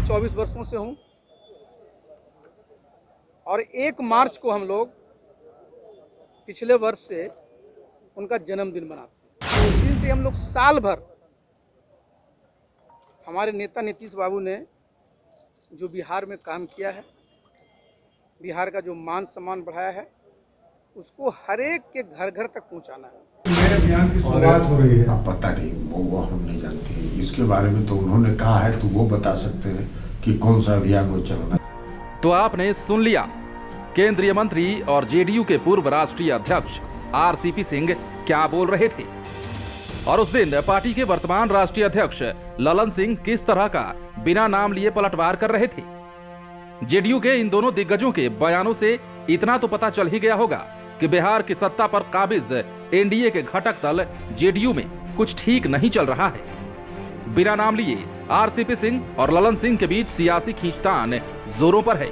24 वर्षों से हूँ और 1 मार्च को हम लोग पिछले वर्ष से उनका जन्मदिन मनाते हैं। उस दिन से हम लोग साल भर हमारे नेता नीतीश बाबू ने जो बिहार में काम किया है, बिहार का जो मान सम्मान बढ़ाया है, उसको हर एक के घर घर तक पहुंचाना है। नए अभियान की शुरुआत हो रही है। अब पता नहीं, वो हम नहीं जानते इसके बारे में, तो उन्होंने कहा है तो वो बता सकते हैं कि कौन सा अभियान वो चल रहा है। तो आपने सुन लिया, केंद्रीय मंत्री और जेडीयू के पूर्व राष्ट्रीय अध्यक्ष आरसीपी सिंह क्या बोल रहे थे और उस दिन पार्टी के वर्तमान राष्ट्रीय अध्यक्ष ललन सिंह किस तरह का बिना नाम लिए पलटवार कर रहे थे। जेडीयू के इन दोनों दिग्गजों के बयानों से इतना तो पता चल ही गया होगा कि बिहार की सत्ता पर काबिज एनडीए के घटक दल जेडीयू में कुछ ठीक नहीं चल रहा है। बिना नाम लिए आरसीपी सिंह और ललन सिंह के बीच सियासी खींचतान जोरों पर है।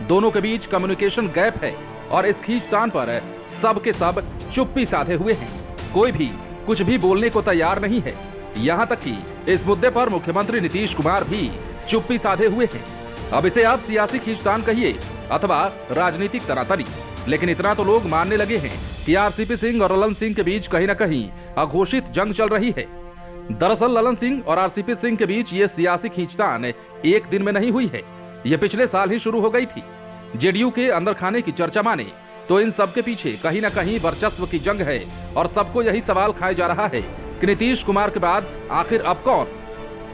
दोनों के बीच कम्युनिकेशन गैप है और इस खींचतान पर सब के सब चुप्पी साधे हुए हैं। कोई भी कुछ भी बोलने को तैयार नहीं है। यहाँ तक कि इस मुद्दे पर मुख्यमंत्री नीतीश कुमार भी चुप्पी साधे हुए हैं। अब इसे आप सियासी खींचतान कहिए अथवा राजनीतिक तनातनी, लेकिन इतना तो लोग मानने लगे हैं कि आरसीपी सिंह और ललन सिंह के बीच कहीं न कहीं अघोषित जंग चल रही है। दरअसल ललन सिंह और आरसीपी सिंह के बीच ये सियासी खींचतान एक दिन में नहीं हुई है, ये पिछले साल ही शुरू हो गई थी। जेडीयू के अंदर खाने की चर्चा माने तो इन सब के पीछे कहीं न कहीं वर्चस्व की जंग है और सबको यही सवाल खाया जा रहा है कि नीतीश कुमार के बाद आखिर अब कौन,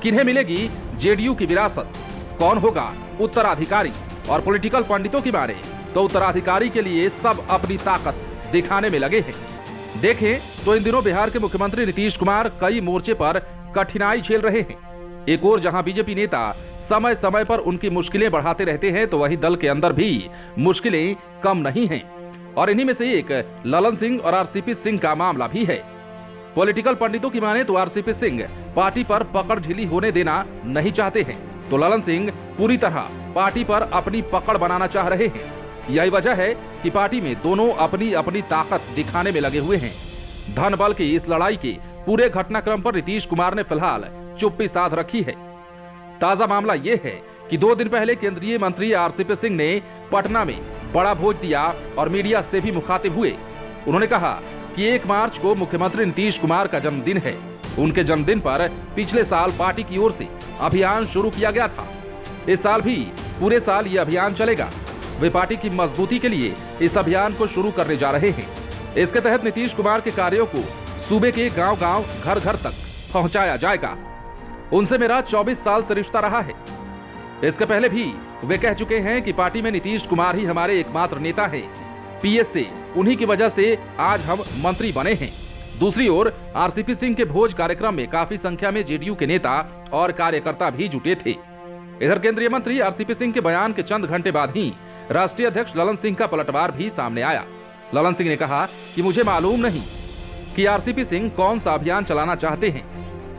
किन्हें मिलेगी जेडीयू की विरासत, कौन होगा उत्तराधिकारी। और पॉलिटिकल पंडितों की माने तो उत्तराधिकारी के लिए सब अपनी ताकत दिखाने में लगे हैं। देखें तो इन दिनों बिहार के मुख्यमंत्री नीतीश कुमार कई मोर्चे पर कठिनाई झेल रहे हैं। एक ओर जहां बीजेपी नेता समय समय पर उनकी मुश्किलें बढ़ाते रहते हैं, तो वहीं दल के अंदर भी मुश्किलें कम नहीं हैं और इन्हीं में से एक ललन सिंह और आरसीपी सिंह का मामला भी है। पॉलिटिकल पंडितों की माने तो आरसीपी सिंह पार्टी पर पकड़ ढीली होने देना नहीं चाहते हैं, तो ललन सिंह पूरी तरह पार्टी पर अपनी पकड़ बनाना चाह रहे हैं। यही वजह है कि पार्टी में दोनों अपनी अपनी ताकत दिखाने में लगे हुए हैं। धन बल की इस लड़ाई के पूरे घटनाक्रम पर नीतीश कुमार ने फिलहाल चुप्पी साध रखी है। ताजा मामला ये है कि 2 दिन पहले केंद्रीय मंत्री आरसीपी सिंह ने पटना में बड़ा भोज दिया और मीडिया से भी मुखातिब हुए। उन्होंने कहा कि 1 मार्च को मुख्यमंत्री नीतीश कुमार का जन्मदिन है। उनके जन्मदिन पर पिछले साल पार्टी की ओर से अभियान शुरू किया गया था। इस साल भी पूरे साल ये अभियान चलेगा। वे पार्टी की मजबूती के लिए इस अभियान को शुरू करने जा रहे हैं। इसके तहत नीतीश कुमार के कार्यों को सूबे के गांव-गांव, घर-घर तक पहुंचाया जाएगा। उनसे मेरा 24 साल से रिश्ता रहा है। इसके पहले भी वे कह चुके हैं कि पार्टी में नीतीश कुमार ही हमारे एकमात्र नेता हैं। पीएस से उन्हीं की वजह से आज हम मंत्री बने हैं। दूसरी ओर आरसीपी सिंह के भोज कार्यक्रम में काफी संख्या में जेडीयू के नेता और कार्यकर्ता भी जुटे थे। इधर केंद्रीय मंत्री आरसीपी सिंह के बयान के चंद घंटे बाद ही राष्ट्रीय अध्यक्ष ललन सिंह का पलटवार भी सामने आया। ललन सिंह ने कहा कि मुझे मालूम नहीं कि आरसीपी सिंह कौन सा अभियान चलाना चाहते हैं।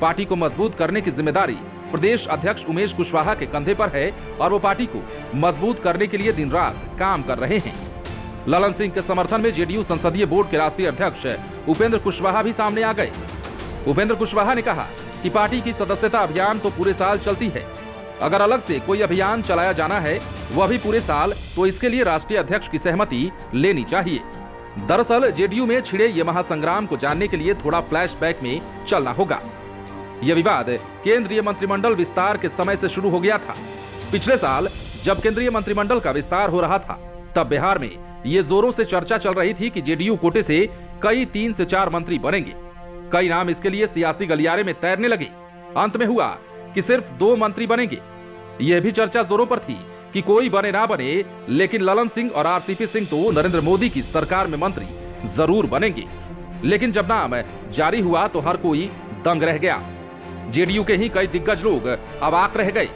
पार्टी को मजबूत करने की जिम्मेदारी प्रदेश अध्यक्ष उमेश कुशवाहा के कंधे पर है और वो पार्टी को मजबूत करने के लिए दिन रात काम कर रहे हैं। ललन सिंह के समर्थन में जेडीयू संसदीय बोर्ड के राष्ट्रीय अध्यक्ष उपेंद्र कुशवाहा भी सामने आ गए। उपेंद्र कुशवाहा ने कहा कि पार्टी की सदस्यता अभियान तो पूरे साल चलती है, अगर अलग से कोई अभियान चलाया जाना है वह भी पूरे साल, तो इसके लिए राष्ट्रीय अध्यक्ष की सहमति लेनी चाहिए। दरअसल जेडीयू में छिड़े ये महासंग्राम को जानने के लिए थोड़ा फ्लैशबैक में चलना होगा। यह विवाद केंद्रीय मंत्रिमंडल विस्तार के समय से शुरू हो गया था। पिछले साल जब केंद्रीय मंत्रिमंडल का विस्तार हो रहा था, तब बिहार में ये जोरों से चर्चा चल रही थी कि जेडीयू कोटे से कई 3 से 4 मंत्री बनेंगे। कई नाम इसके लिए सियासी गलियारे में तैरने लगे। अंत में हुआ कि सिर्फ 2 मंत्री बनेंगे। यह भी चर्चा जोरों पर थी कि कोई बने ना बने, लेकिन ललन सिंह और आरसीपी सिंह तो नरेंद्र मोदी की सरकार में मंत्री जरूर बनेंगे। लेकिन जब नाम जारी हुआ तो हर कोई दंग रह गया। जेडीयू के ही कई दिग्गज लोग अवाक रह गए।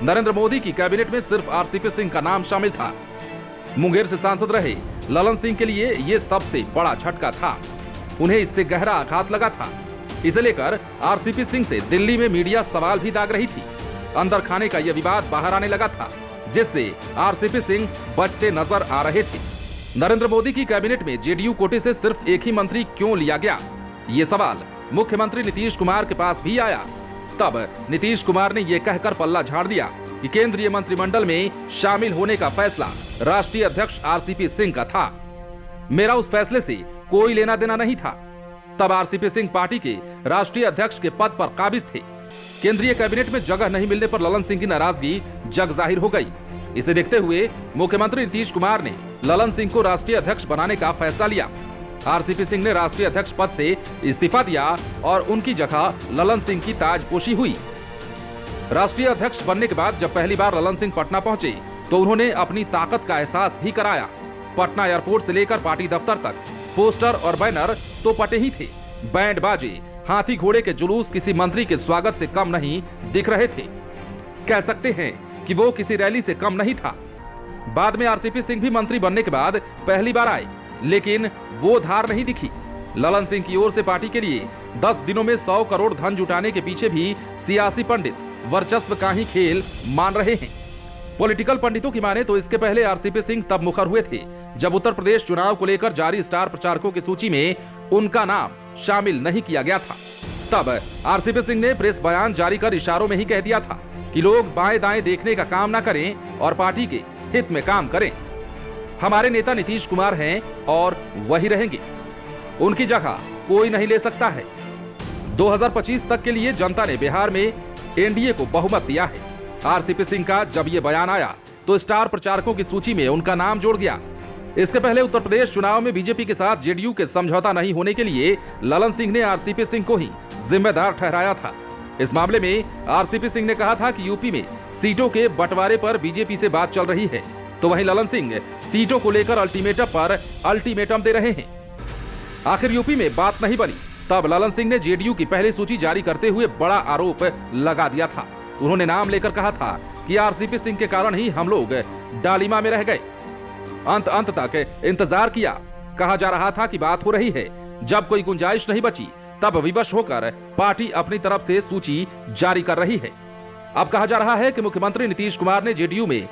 नरेंद्र मोदी की कैबिनेट में सिर्फ आरसीपी सिंह का नाम शामिल था। मुंगेर से सांसद रहे ललन सिंह के लिए ये सबसे बड़ा झटका था। उन्हें इससे गहरा आघात लगा था। इसे लेकर आरसीपी सिंह से दिल्ली में मीडिया सवाल भी दाग रही थी। अंदर खाने का यह विवाद बाहर आने लगा था, जिससे आरसीपी सिंह बचते नजर आ रहे थे। नरेंद्र मोदी की कैबिनेट में जेडीयू कोटे से सिर्फ एक ही मंत्री क्यों लिया गया, ये सवाल मुख्यमंत्री नीतीश कुमार के पास भी आया। तब नीतीश कुमार ने यह कहकर पल्ला झाड़ दिया कि केंद्रीय मंत्रिमंडल में शामिल होने का फैसला राष्ट्रीय अध्यक्ष आरसीपी सिंह का था। मेरा उस फैसले से कोई लेना देना नहीं था। तब आरसीपी सिंह पार्टी के राष्ट्रीय अध्यक्ष के पद पर काबिज थे। केंद्रीय कैबिनेट में जगह नहीं मिलने पर ललन सिंह की नाराजगी जग जाहिर हो गई। इसे देखते हुए मुख्यमंत्री नीतीश कुमार ने ललन सिंह को राष्ट्रीय अध्यक्ष बनाने का फैसला लिया। आरसीपी सिंह ने राष्ट्रीय अध्यक्ष पद से इस्तीफा दिया और उनकी जगह ललन सिंह की ताजपोशी हुई। राष्ट्रीय अध्यक्ष बनने के बाद जब पहली बार ललन सिंह पटना पहुंचे तो उन्होंने अपनी ताकत का एहसास भी कराया। पटना एयरपोर्ट से लेकर पार्टी दफ्तर तक पोस्टर और बैनर तो पटे ही थे। बैंड बाजे, हाथी घोड़े के जुलूस किसी मंत्री के स्वागत से कम नहीं दिख रहे थे। कह सकते हैं कि वो किसी रैली से कम नहीं था। बाद में आरसीपी सिंह भी मंत्री बनने के बाद पहली बार आए, लेकिन वो धार नहीं दिखी। ललन सिंह की ओर से पार्टी के लिए 10 दिनों में 100 करोड़ धन जुटाने के पीछे भी सियासी पंडित वर्चस्व का ही खेल मान रहे हैं। पॉलिटिकल पंडितों की माने तो इसके पहले आरसीपी सिंह तब मुखर हुए थे जब उत्तर प्रदेश चुनाव को लेकर जारी स्टार प्रचारकों की सूची में उनका नाम शामिल नहीं किया गया था। तब आरसीपी सिंह ने प्रेस बयान जारी कर इशारों में ही कह दिया था कि लोग बाएं दाएं देखने का काम ना करें और पार्टी के हित में काम करें। हमारे नेता नीतीश कुमार हैं और वही रहेंगे, उनकी जगह कोई नहीं ले सकता है। 2025 तक के लिए जनता ने बिहार में एनडीए को बहुमत दिया है। आरसीपी सिंह का जब ये बयान आया तो स्टार प्रचारकों की सूची में उनका नाम जोड़ गया। इसके पहले उत्तर प्रदेश चुनाव में बीजेपी के साथ जेडीयू के समझौता नहीं होने के लिए ललन सिंह ने आरसीपी सिंह को ही जिम्मेदार ठहराया था। इस मामले में आरसीपी सिंह ने कहा था कि यूपी में सीटों के बंटवारे पर बीजेपी से बात चल रही है, तो वहीं ललन सिंह सीटों को लेकर अल्टीमेटम पर अल्टीमेटम दे रहे हैं। आखिर यूपी में बात नहीं बनी, तब ललन सिंह ने जेडीयू की पहली सूची जारी करते हुए बड़ा आरोप लगा दिया था। उन्होंने नाम लेकर कहा था कि आरसीपी सिंह के कारण ही हम लोग डालिमा में रह गए। अंत तक इंतजार किया। कहा जा रहा था कि बात हो रही है। जब कोई गुंजाइश नहीं बची तब विवश होकर पार्टी अपनी तरफ से सूची जारी कर रही है। अब कहा जा रहा है कि मुख्यमंत्री नीतीश कुमार ने जेडीयू में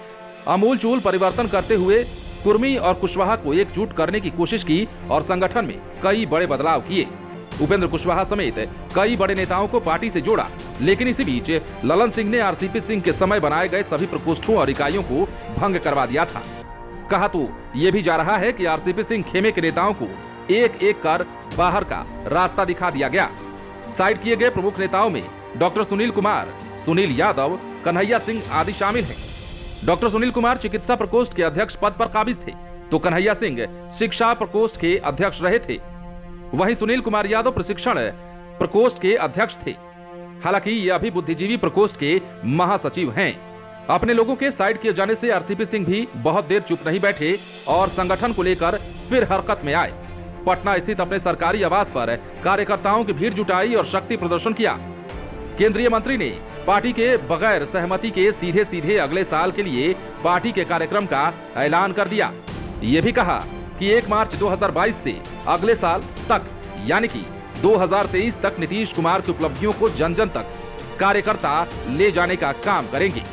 आमूलचूल परिवर्तन करते हुए कुर्मी और कुशवाहा को एकजुट करने की कोशिश की और संगठन में कई बड़े बदलाव किए। उपेंद्र कुशवाहा समेत कई बड़े नेताओं को पार्टी से जोड़ा, लेकिन इसी बीच ललन सिंह ने आरसीपी सिंह के समय बनाए गए सभी प्रकोष्ठों और इकाइयों को भंग करवा दिया था। कहा तो यह भी जा रहा है कि आरसीपी सिंह खेमे के नेताओं को एक एक कर बाहर का रास्ता दिखा दिया गया। साइड किए गए प्रमुख नेताओं में डॉक्टर सुनील कुमार, सुनील यादव, कन्हैया सिंह आदि शामिल हैं। डॉक्टर सुनील कुमार चिकित्सा प्रकोष्ठ के अध्यक्ष पद पर काबिज थे, तो कन्हैया सिंह शिक्षा प्रकोष्ठ के अध्यक्ष रहे थे। वहीं सुनील कुमार यादव प्रशिक्षण प्रकोष्ठ के अध्यक्ष थे। हालांकि ये अभी बुद्धिजीवी प्रकोष्ठ के महासचिव हैं। अपने लोगों के साइड किए जाने से आरसीपी सिंह भी बहुत देर चुप नहीं बैठे और संगठन को लेकर फिर हरकत में आए। पटना स्थित अपने सरकारी आवास पर कार्यकर्ताओं की भीड़ जुटाई और शक्ति प्रदर्शन किया। केंद्रीय मंत्री ने पार्टी के बगैर सहमति के सीधे सीधे अगले साल के लिए पार्टी के कार्यक्रम का ऐलान कर दिया। ये भी कहा कि 1 मार्च 2022 से अगले साल तक यानी कि 2023 तक नीतीश कुमार की उपलब्धियों को जन जन तक कार्यकर्ता ले जाने का काम करेंगे।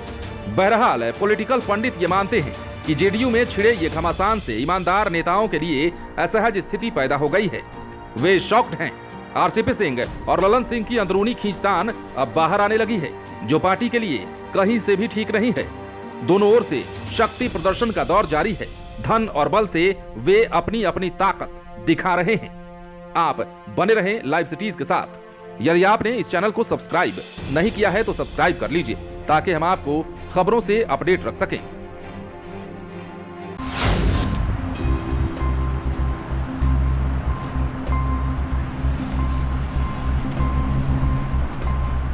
बहरहाल पॉलिटिकल पंडित ये मानते हैं कि जेडीयू में छिड़े ये घमासान से ईमानदार नेताओं के लिए असहज स्थिति पैदा हो गई है। वे शॉक्ड हैं। आरसीपी सिंह और ललन सिंह की अंदरूनी खींचतान अब बाहर आने लगी है, जो पार्टी के लिए कहीं से भी ठीक नहीं है। दोनों ओर से शक्ति प्रदर्शन का दौर जारी है। धन और बल से वे अपनी अपनी ताकत दिखा रहे हैं। आप बने रहें लाइव सिटीज के साथ। यदि आपने इस चैनल को सब्सक्राइब नहीं किया है तो सब्सक्राइब कर लीजिए ताकि हम आपको खबरों से अपडेट रख सकें।